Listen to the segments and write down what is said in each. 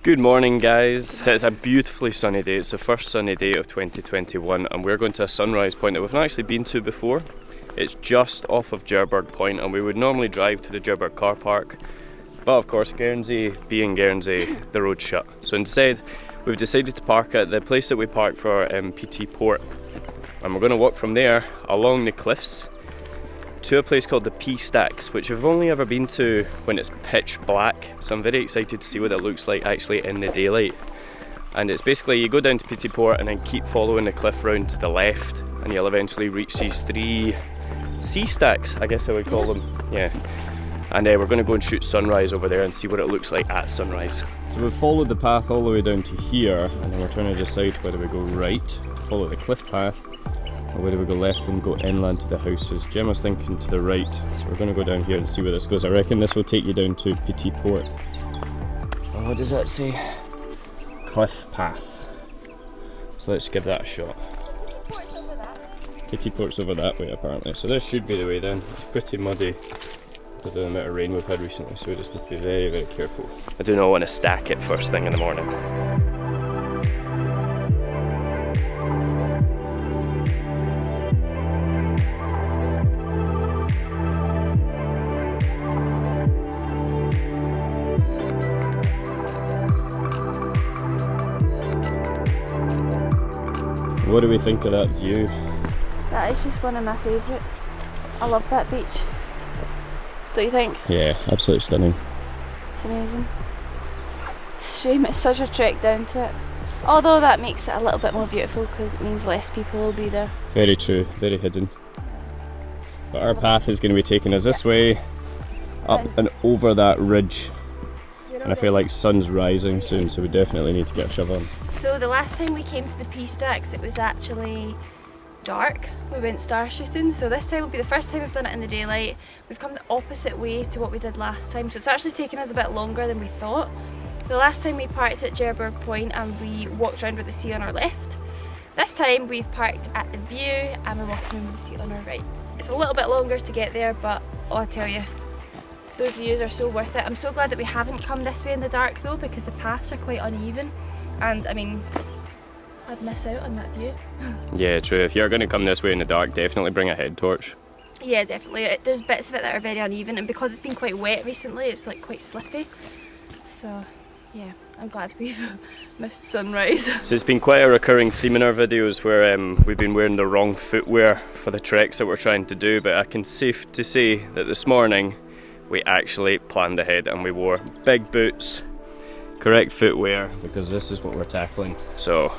Good morning guys, it's a beautifully sunny day. It's the first sunny day of 2021 and we're going to a sunrise point that we've not actually been to before. It's just off of Jerbourg Point and we would normally drive to the Jerbourg car park, but of course Guernsey being Guernsey, the road's shut. So instead we've decided to park at the place that we parked for PT Port, and we're going to walk from there along the cliffs to a place called the Pea Stacks, which we've only ever been to when it's pitch black, so I'm very excited to see what it looks like actually in the daylight. And it's basically, you go down to PT Port and then keep following the cliff round to the left and you'll eventually reach these three sea stacks, I guess I would call them. Yeah. And we're going to go and shoot sunrise over there and see what it looks like at sunrise. So we've followed the path all the way down to here and then we're trying to decide whether we go right to follow the cliff path or whether we go left and go inland to the houses. Gemma's thinking to the right, so we're going to go down here and see where this goes. I reckon this will take you down to PT Port. Oh, what does that say? Cliff path. So let's give that a shot. PT Port's over that way apparently, so this should be the way then. It's pretty muddy because of the amount of rain we've had recently, so we just need to be very, very careful. I do not want to stack it first thing in the morning. What do we think of that view? That is just one of my favourites. I love that beach. Don't you think? Yeah, absolutely stunning. It's amazing. Shame it's such a trek down to it. Although that makes it a little bit more beautiful because it means less people will be there. Very true, very hidden. But our path is going to be taking us this way, up and over that ridge. And I feel like sun's rising soon, so we definitely need to get a shove on. So the last time we came to the Pea Stacks, it was actually dark. We went star shooting, so this time will be the first time we've done it in the daylight. We've come the opposite way to what we did last time, so it's actually taken us a bit longer than we thought. The last time we parked at Jerbourg Point and we walked around with the sea on our left. This time we've parked at the view and we're walking around with the sea on our right. It's a little bit longer to get there, but oh, I tell you, those views are so worth it. I'm so glad that we haven't come this way in the dark though, because the paths are quite uneven and I mean, I'd miss out on that view. Yeah, true. If you're going to come this way in the dark, definitely bring a head torch. Yeah, definitely. There's bits of it that are very uneven, and because it's been quite wet recently, it's like quite slippy. So yeah, I'm glad we've missed sunrise. So it's been quite a recurring theme in our videos where we've been wearing the wrong footwear for the treks that we're trying to do, but I can safe to say that this morning we actually planned ahead and we wore big boots, correct footwear, because this is what we're tackling. So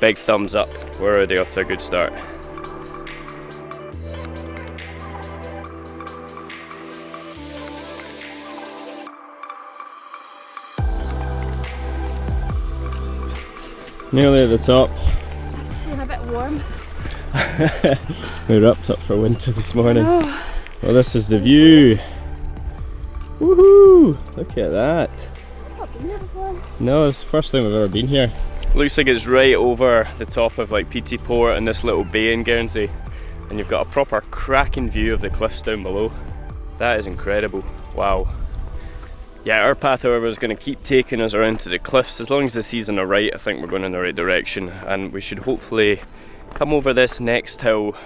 big thumbs up, we're already off to a good start. Nearly at the top. It's a bit warm. We wrapped up for winter this morning. Oh. Well, this is the view. Woohoo! Look at that. I've not been here before. No, it's the first time we've ever been here. Looks like it's right over the top of like PT Port and this little bay in Guernsey, and you've got a proper cracking view of the cliffs down below. That is incredible. Wow. Yeah, our path however is going to keep taking us around to the cliffs. As long as the sea's on the right, I think we're going in the right direction, and we should hopefully come over this next hill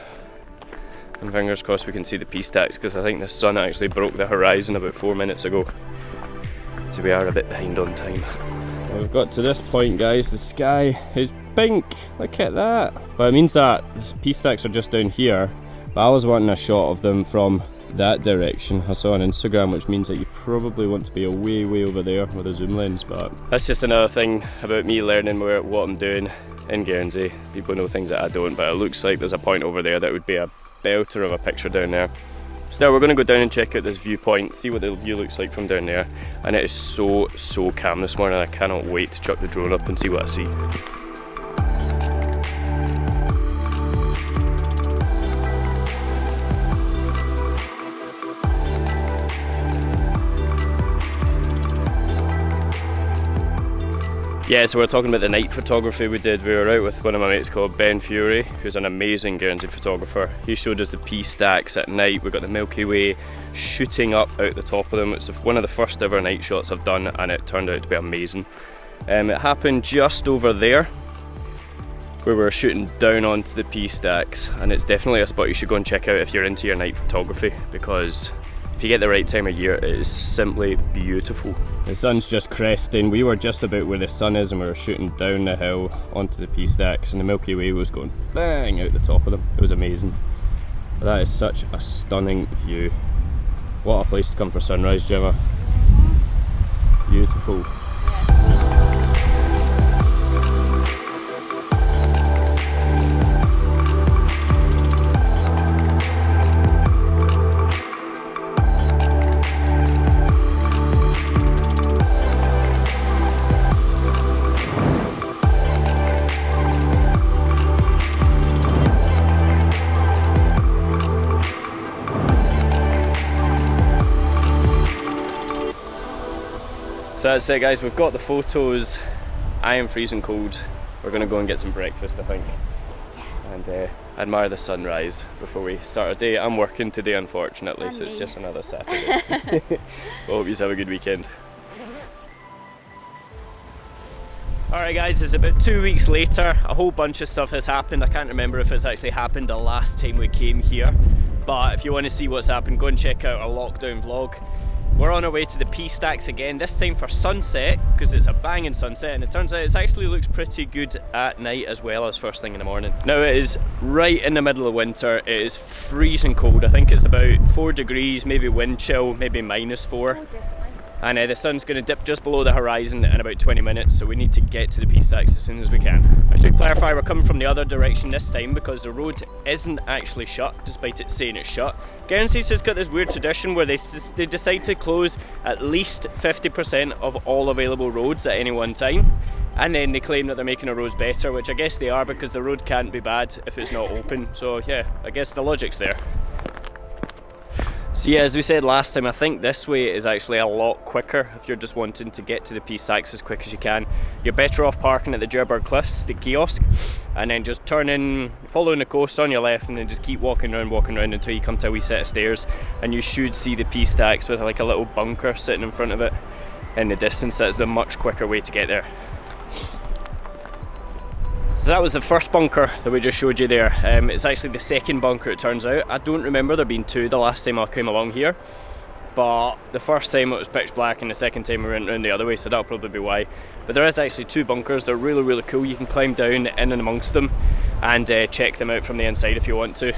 and fingers crossed we can see the Pea Stacks, because I think the sun actually broke the horizon about 4 minutes ago, so we are a bit behind on time. Well, we've got to this point guys, the sky is pink, look at that. But it means that the Pea Stacks are just down here, but I was wanting a shot of them from that direction. I saw on Instagram, which means that you probably want to be way over there with a zoom lens, but that's just another thing about me learning what I'm doing in Guernsey. People know things that I don't, but it looks like there's a point over there that would be a belter of a picture down there. So now we're going to go down and check out this viewpoint, see what the view looks like from down there, and it is so calm this morning. I cannot wait to chuck the drone up and see what I see. Yeah, so we're talking about the night photography we did. We were out with one of my mates called Ben Fury, who's an amazing Guernsey photographer. He showed us the Pea Stacks at night. We got the Milky Way shooting up out the top of them. It's one of the first ever night shots I've done, and it turned out to be amazing. It happened just over there, where we were shooting down onto the Pea Stacks, and it's definitely a spot you should go and check out if you're into your night photography, because if you get the right time of year, it is simply beautiful. The sun's just cresting. We were just about where the sun is, and we were shooting down the hill onto the Pea Stacks, and the Milky Way was going bang out the top of them. It was amazing. But that is such a stunning view. What a place to come for sunrise, Gemma. Beautiful. So that's it guys, we've got the photos. I am freezing cold. We're going to go and get some breakfast I think. And admire the sunrise before we start our day. I'm working today unfortunately, so it's just another Saturday. Well, hope you have a good weekend. Alright guys, it's about 2 weeks later. A whole bunch of stuff has happened. I can't remember if it's actually happened the last time we came here. But if you want to see what's happened, go and check out our lockdown vlog. We're on our way to the Pea Stacks again, this time for sunset, because it's a banging sunset, and it turns out it actually looks pretty good at night as well as first thing in the morning. Now it is right in the middle of winter, it is freezing cold. I think it's about 4 degrees, maybe wind chill, maybe -4. And the sun's going to dip just below the horizon in about 20 minutes, so we need to get to the Pea Stacks as soon as we can. I should clarify, we're coming from the other direction this time because the road isn't actually shut, despite it saying it's shut. Guernsey's has got this weird tradition where they decide to close at least 50% of all available roads at any one time, and then they claim that they're making the roads better, which I guess they are, because the road can't be bad if it's not open. So yeah, I guess the logic's there. So yeah, as we said last time, I think this way is actually a lot quicker if you're just wanting to get to the Pea Stacks as quick as you can. You're better off parking at the Jerbourg Cliffs, the kiosk, and then just turn in, following the coast on your left, and then just keep walking around until you come to a wee set of stairs, and you should see the Pea Stacks with like a little bunker sitting in front of it in the distance. That's a much quicker way to get there. So that was the first bunker that we just showed you there. It's actually the second bunker, it turns out. I don't remember there being two the last time I came along here, but the first time it was pitch black and the second time we went around the other way, so that'll probably be why. But there is actually 2 bunkers. They're really, really cool. You can climb down in and amongst them and check them out from the inside if you want to.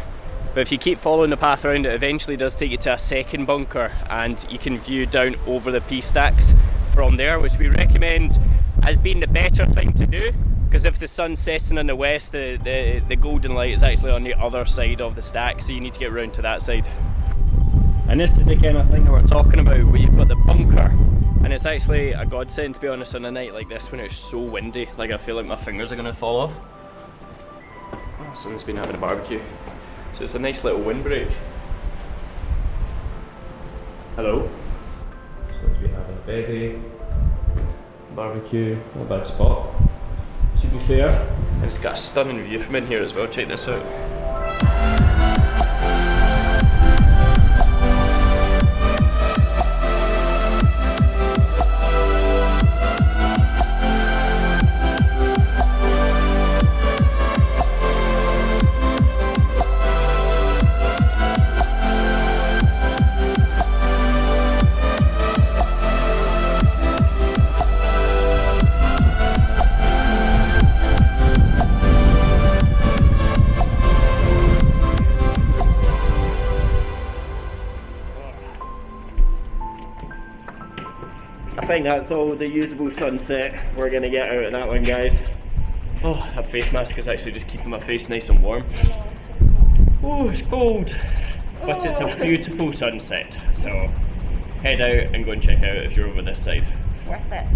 But if you keep following the path around, it eventually does take you to a second bunker, and you can view down over the Pea Stacks from there, which we recommend as being the better thing to do. Because if the sun's setting in the west, the golden light is actually on the other side of the stack, so you need to get round to that side. And this is the kind of thing that we're talking about, where you've got the bunker, and it's actually a godsend, to be honest, on a night like this when it's so windy. Like, I feel like my fingers are going to fall off. Oh, someone's been having a barbecue, so it's a nice little windbreak. Hello. Supposed to be having a bevy, barbecue, not a bad spot. To be fair, and it's got a stunning view from in here as well. Check this out. I think that's all the usable sunset we're going to get out of that one, guys. Oh, that face mask is actually just keeping my face nice and warm. Oh, it's cold, but it's a beautiful sunset, so head out and go and check out if you're over this side. Worth it.